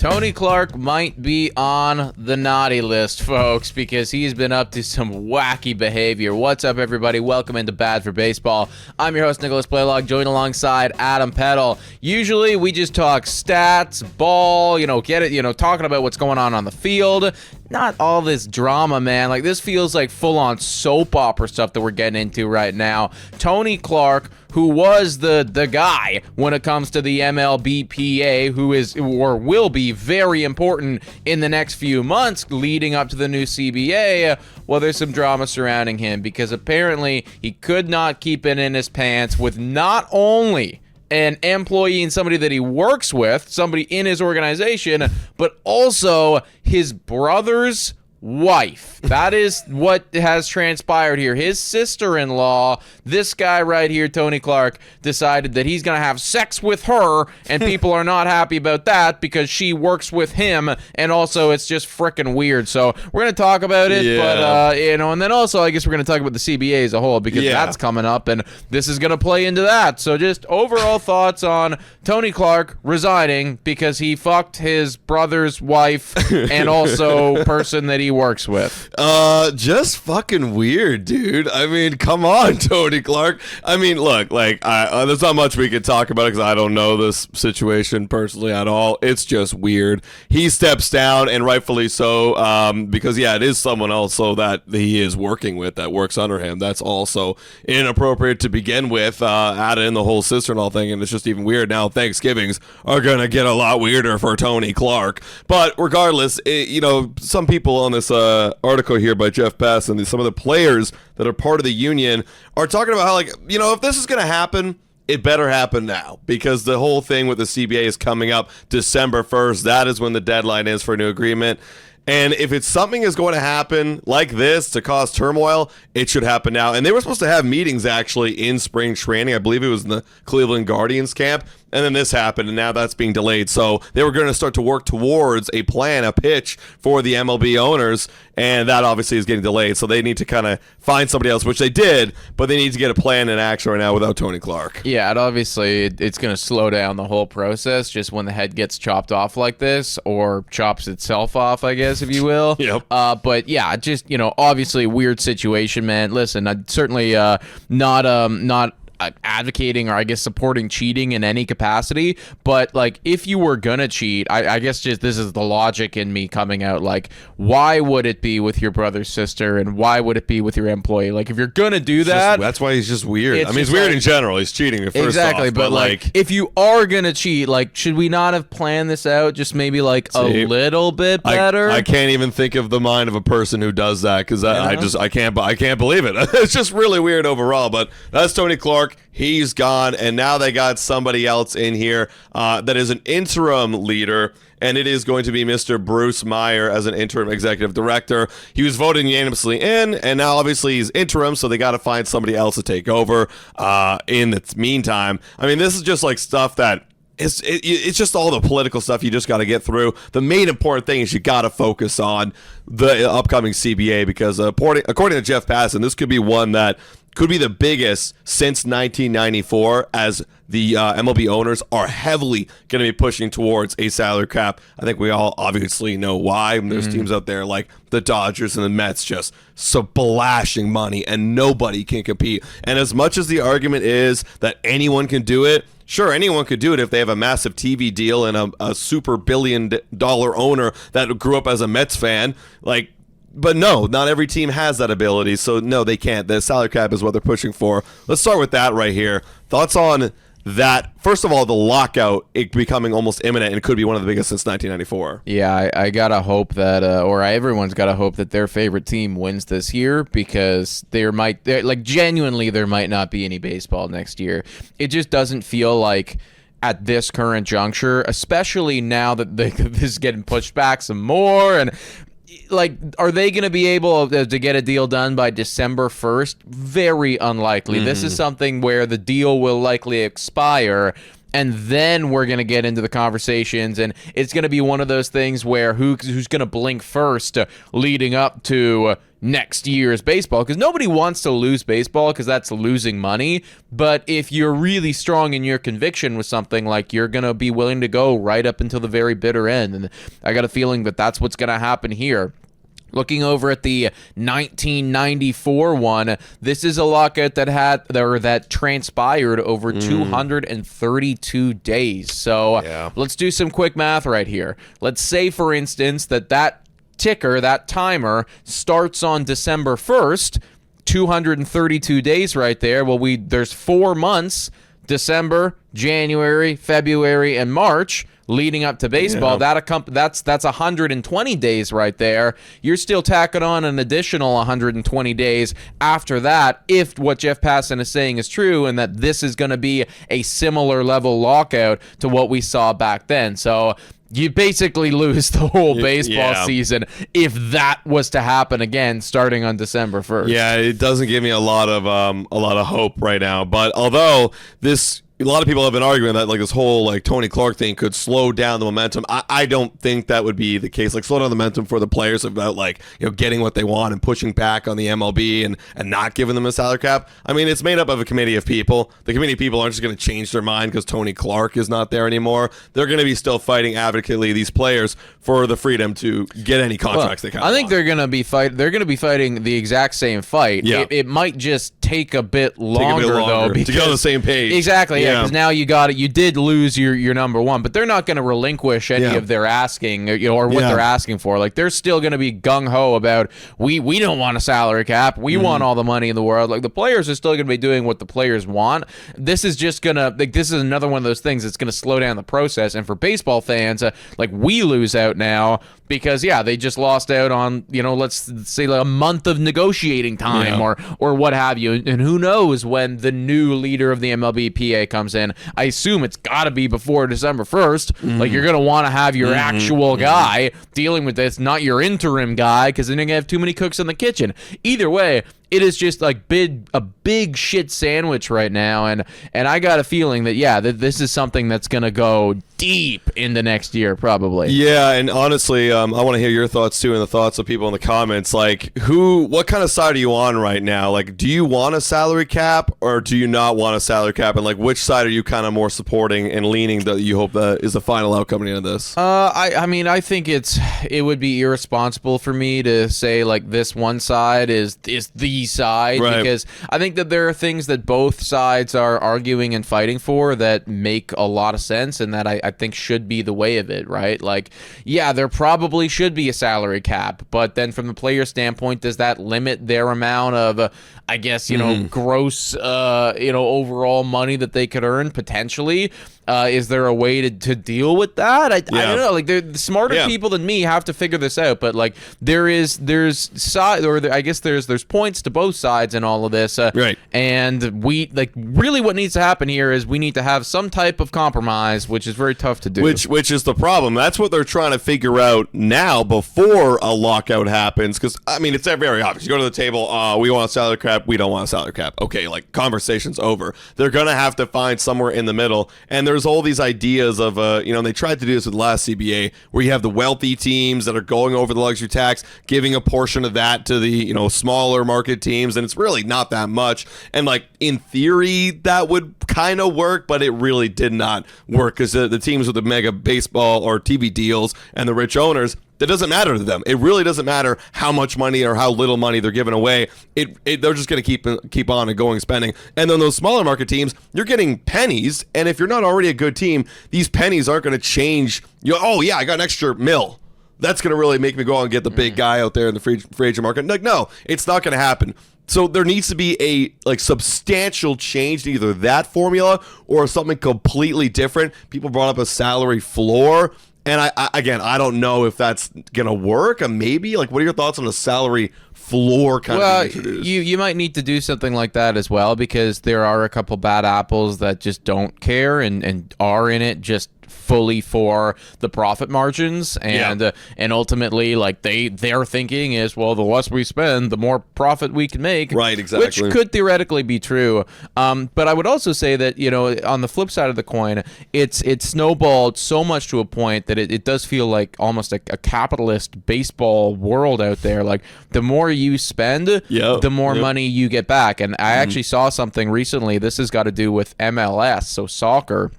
Tony Clark might be on the naughty list, folks, because he's been up to some wacky behavior. What's up, everybody? Welcome into Bad for Baseball. I'm your host, Nicholas Blaylock, joined alongside Adam Peddle. Usually, we just talk stats, ball, talking about what's going on the field. Not all this drama, man. Like, this feels like full-on soap opera stuff that we're getting into right now. Tony Clark, who was the guy when it comes to the MLB PA, who is or will be very important in the next few months leading up to the new CBA. Well, there's some drama surrounding him because apparently he could not keep it in his pants with not only an employee and somebody that he works with, somebody in his organization, but also his brother's wife. That is what has transpired here. His sister-in-law, this guy right here, Tony Clark, decided that he's going to have sex with her, and people are not happy about that because she works with him, and also it's just freaking weird. So we're going to talk about it, but, and then also I guess we're going to talk about the CBA as a whole because that's coming up, and this is going to play into that. So just overall thoughts on Tony Clark resigning because he fucked his brother's wife and also person that he works with. Just fucking weird, dude. I mean, come on, Tony Clark. I mean, look, there's not much we could talk about because I don't know this situation personally at all. It's just weird. He steps down, and rightfully so, because, it is someone else that he is working with that works under him. That's also inappropriate to begin with, add in the whole sister-in-law thing, and it's just even weird. Now, Thanksgivings are going to get a lot weirder for Tony Clark. But regardless, some people on this article here by Jeff Bass and some of the players that are part of the union are talking about how, if this is going to happen, it better happen now because the whole thing with the CBA is coming up December 1st. That is when the deadline is for a new agreement. And if it's something is going to happen like this to cause turmoil, it should happen now. And they were supposed to have meetings actually in spring training. I believe it was in the Cleveland Guardians camp. And then this happened, and now that's being delayed. So they were going to start to work towards a plan, a pitch for the MLB owners, and that obviously is getting delayed. So they need to kind of find somebody else, which they did, but they need to get a plan in action right now without Tony Clark. Yeah, and obviously it's going to slow down the whole process just when the head gets chopped off like this, or chops itself off, I guess, if you will. Yep. But yeah, just, obviously weird situation, man. Listen, I'm certainly not advocating or I guess supporting cheating in any capacity, but if you were gonna cheat, I guess just this is the logic in me coming out, why would it be with your brother's sister and why would it be with your employee? If you're gonna do that, that's why he's just weird. I mean, he's weird in general. He's cheating first exactly off, but if you are gonna cheat, should we not have planned this out just maybe a little bit better? I can't even think of the mind of a person who does that because I can't believe it. It's just really weird overall. But that's Tony Clark. He's gone, and now they got somebody else in here that is an interim leader, and it is going to be Mr. Bruce Meyer as an interim executive director. He was voted unanimously in, and now obviously he's interim, so they got to find somebody else to take over in the meantime. I mean, this is just stuff that it's just all the political stuff you just got to get through. The main important thing is you got to focus on the upcoming CBA because according to Jeff Passan, this could be one that could be the biggest since 1994 as the MLB owners are heavily going to be pushing towards a salary cap. I think we all obviously know why. There's teams out there like the Dodgers and the Mets just splashing money and nobody can compete. And as much as the argument is that anyone can do it, sure, anyone could do it if they have a massive TV deal and a super billion-dollar owner that grew up as a Mets fan. But no, not every team has that ability, so no, they can't. The salary cap is what they're pushing for. Let's start with that right here. Thoughts on that? First of all, the lockout, it becoming almost imminent, and it could be one of the biggest since 1994. Yeah, I gotta hope that, everyone's gotta hope that their favorite team wins this year because genuinely, there might not be any baseball next year. It just doesn't feel like at this current juncture, especially now that this is getting pushed back some more and are they going to be able to get a deal done by December 1st? Very unlikely. Mm-hmm. This is something where the deal will likely expire, and then we're going to get into the conversations, and it's going to be one of those things where who's going to blink first leading up to next year's baseball, because nobody wants to lose baseball because that's losing money. But if you're really strong in your conviction with something, like, you're going to be willing to go right up until the very bitter end. And I got a feeling that that's what's going to happen here. Looking over at the 1994 one, this is a lockout that transpired over 232 days. So let's do some quick math right here. Let's say, for instance, that ticker, that timer, starts on December 1st, 232 days right there. Well, there's 4 months, December, January, February, and March, leading up to baseball. That's 120 days right there. You're still tacking on an additional 120 days after that, if what Jeff Passan is saying is true, and that this is going to be a similar level lockout to what we saw back then. So you basically lose the whole baseball season if that was to happen again starting on December 1st. Yeah, it doesn't give me a lot of hope right now. But although a lot of people have been arguing that, like, this whole, like, Tony Clark thing could slow down the momentum. I don't think that would be the case. Like, slow down the momentum for the players about, like, getting what they want and pushing back on the MLB and not giving them a salary cap. I mean, it's made up of a committee of people. The committee of people aren't just going to change their mind because Tony Clark is not there anymore. They're going to be still fighting advocately, these players, for the freedom to get any contracts they can. I think they're going to be fighting the exact same fight. Yeah. It might just take a bit longer though, because to get on the same page. Exactly. Yeah. Because now you did lose your number one, but they're not going to relinquish any of their asking or what they're asking for. Like, they're still going to be gung-ho about, we don't want a salary cap. We want all the money in the world. Like, the players are still going to be doing what the players want. This is just going to, like, this is another one of those things that's going to slow down the process. And for baseball fans, like, we lose out now because, they just lost out on, let's say, like, a month of negotiating time or what have you. And who knows when the new leader of the MLBPA comes in. I assume it's got to be before December 1st. Like, you're going to want to have your actual guy dealing with this, not your interim guy, because then you're going to have too many cooks in the kitchen. Either way, it is just like a big shit sandwich right now, and I got a feeling that that this is something that's gonna go deep into next year probably. Yeah, and honestly, I want to hear your thoughts too, and the thoughts of people in the comments. Like, what kind of side are you on right now? Like, do you want a salary cap or do you not want a salary cap? And, like, which side are you kind of more supporting and leaning that you hope that is the final outcome of this? I mean, I think it would be irresponsible for me to say, like, this one side is the side, because I think that there are things that both sides are arguing and fighting for that make a lot of sense, and that I think should be the way of it, right? Like, there probably should be a salary cap, but then from the player standpoint, does that limit their amount of, I guess, gross, overall money that they could earn potentially? Is there a way to deal with that? I don't know. Like, the smarter people than me have to figure this out. But, like, there's points to both sides in all of this. Right. And really what needs to happen here is we need to have some type of compromise, which is very tough to do. Which is the problem. That's what they're trying to figure out now before a lockout happens. Because, I mean, it's very obvious. You go to the table, we want a salary cap, we don't want a salary cap. Okay, like, conversation's over. They're going to have to find somewhere in the middle. And there's all these ideas of, they tried to do this with the last CBA, where you have the wealthy teams that are going over the luxury tax, giving a portion of that to the, smaller market teams, and it's really not that much. And, like, in theory, that would kind of work, but it really did not work, because the teams with the mega baseball or TV deals and the rich owners, that doesn't matter to them. It really doesn't matter how much money or how little money they're giving away. They're just going to keep on and going spending. And then those smaller market teams, you're getting pennies. And if you're not already a good team, these pennies aren't going to change. I got an extra $1 That's going to really make me go out and get the big guy out there in the free agent market. Like, no, it's not going to happen. So there needs to be a substantial change to either that formula or something completely different. People brought up a salary floor. And I don't know if that's gonna work. Maybe, like, what are your thoughts on a salary floor kind of introduced? You might need to do something like that as well, because there are a couple bad apples that just don't care and are in it just fully for the profit margins, and ultimately, like their thinking is, well, the less we spend, the more profit we can make. Right, exactly. Which could theoretically be true. But I would also say that, on the flip side of the coin, it's snowballed so much to a point that it does feel like almost a capitalist baseball world out there. Like, the more you spend, the more money you get back. And I actually saw something recently. This has got to do with MLS, so soccer.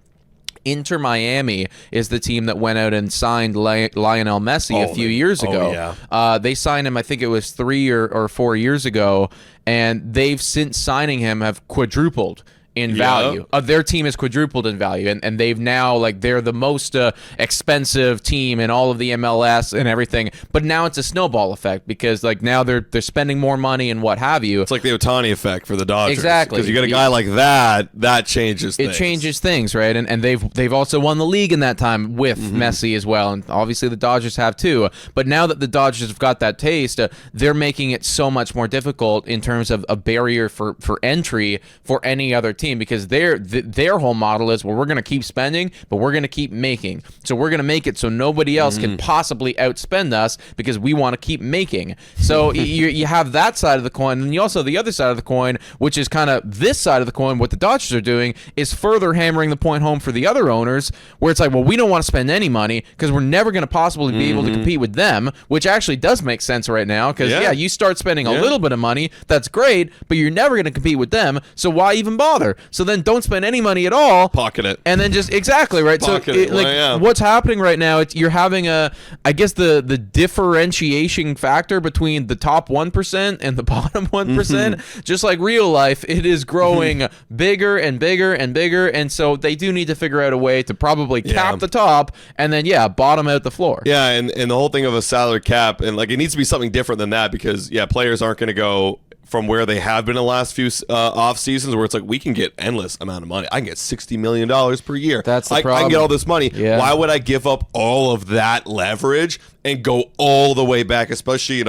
Inter Miami is the team that went out and signed Lionel Messi a few years ago. They signed him, I think it was 3 or 4 years ago, and they've since signing him have quadrupled in value. Their team has quadrupled in value, and they've now, like, they're the most expensive team in all of the MLS and everything. But now it's a snowball effect because, like, now they're spending more money and what have you. It's like the Ohtani effect for the Dodgers. Exactly. Because you got a guy like that changes things. It changes things, right? And they've also won the league in that time with Messi as well, and obviously the Dodgers have too. But now that the Dodgers have got that taste, they're making it so much more difficult in terms of a barrier for entry for any other team, because their whole model is, well, we're going to keep spending, but we're going to keep making. So we're going to make it so nobody else can possibly outspend us because we want to keep making. So you have that side of the coin, and you also have the other side of the coin, which is kind of this side of the coin. What the Dodgers are doing is further hammering the point home for the other owners, where it's like, well, we don't want to spend any money because we're never going to possibly be able to compete with them, which actually does make sense right now because, you start spending a little bit of money, that's great, but you're never going to compete with them, so why even bother? So then don't spend any money at all. Pocket it. And then just, exactly, right? Pocket so it. What's happening right now, you're having I guess the differentiation factor between the top 1% and the bottom 1%, just like real life, it is growing bigger and bigger and bigger. And so they do need to figure out a way to probably cap the top and then, bottom out the floor. Yeah, and the whole thing of a salary cap, and like it needs to be something different than that because, players aren't going to go from where they have been the last few off seasons, where it's like we can get endless amount of money. I can get $60 million per year. That's the problem. I can get all this money. Yeah. Why would I give up all of that leverage and go all the way back? Especially,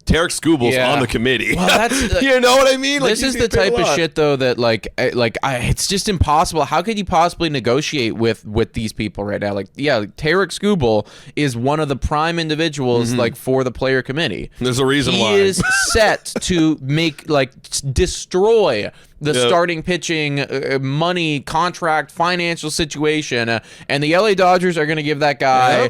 Tarek Skubal's on the committee. Well, that's, you know what I mean? Like, this is the type of shit, though, that it's just impossible. How could you possibly negotiate with these people right now? Like, Tarek Skubal is one of the prime individuals, like, for the player committee. There's a reason why. He is set to destroy the starting pitching, money, contract, financial situation, and the LA Dodgers are going to give that guy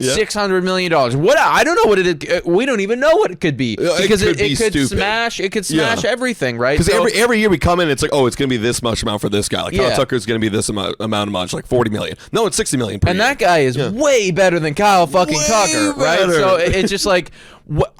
$600 million. What? I don't know what it is. We don't even know what it could be because it could smash. It could smash everything, right? Because every year we come in, it's like, oh, it's going to be this much amount for this guy. Like Kyle Tucker's going to be this amount of much, like $40 million. No, it's $60 million per year. And that guy is way better than Kyle fucking Tucker, right? So it's just like,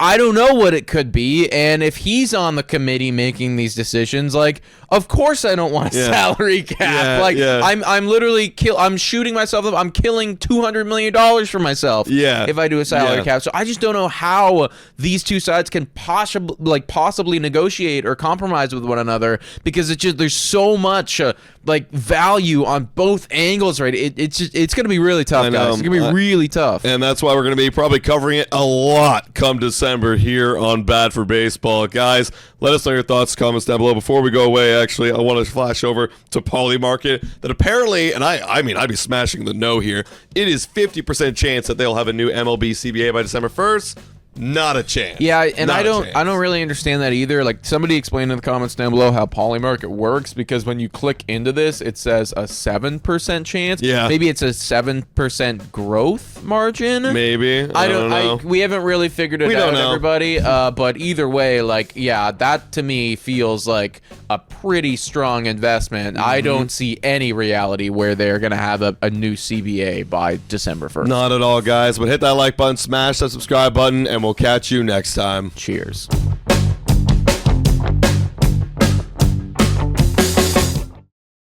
I don't know what it could be, and if he's on the committee making these decisions, like, of course I don't want a salary cap. I'm literally I'm shooting myself up. I'm killing $200 million for myself if I do a salary cap. So I just don't know how these two sides can possibly negotiate or compromise with one another, because it's just, there's so much value on both angles, right? It's going to be really tough, guys. It's going to be really tough. And that's why we're going to be probably covering it a lot come December here on Bad for Baseball. Guys, let us know your thoughts, comments down below. Before we go away, actually, I want to flash over to Polymarket that apparently, and I mean, I'd be smashing the no here, it is 50% chance that they'll have a new MLB CBA by December 1st. Not a chance. Yeah, and I don't really understand that either. Like, somebody explain in the comments down below how Polymarket works, because when you click into this, it says a 7% chance. Yeah. Maybe it's a 7% growth margin. Maybe. I don't know. We haven't really figured it out, everybody. But either way, that to me feels like a pretty strong investment. I don't see any reality where they're going to have a new CBA by December 1st. Not at all, guys. But hit that like button, smash that subscribe button, and we'll catch you next time. Cheers.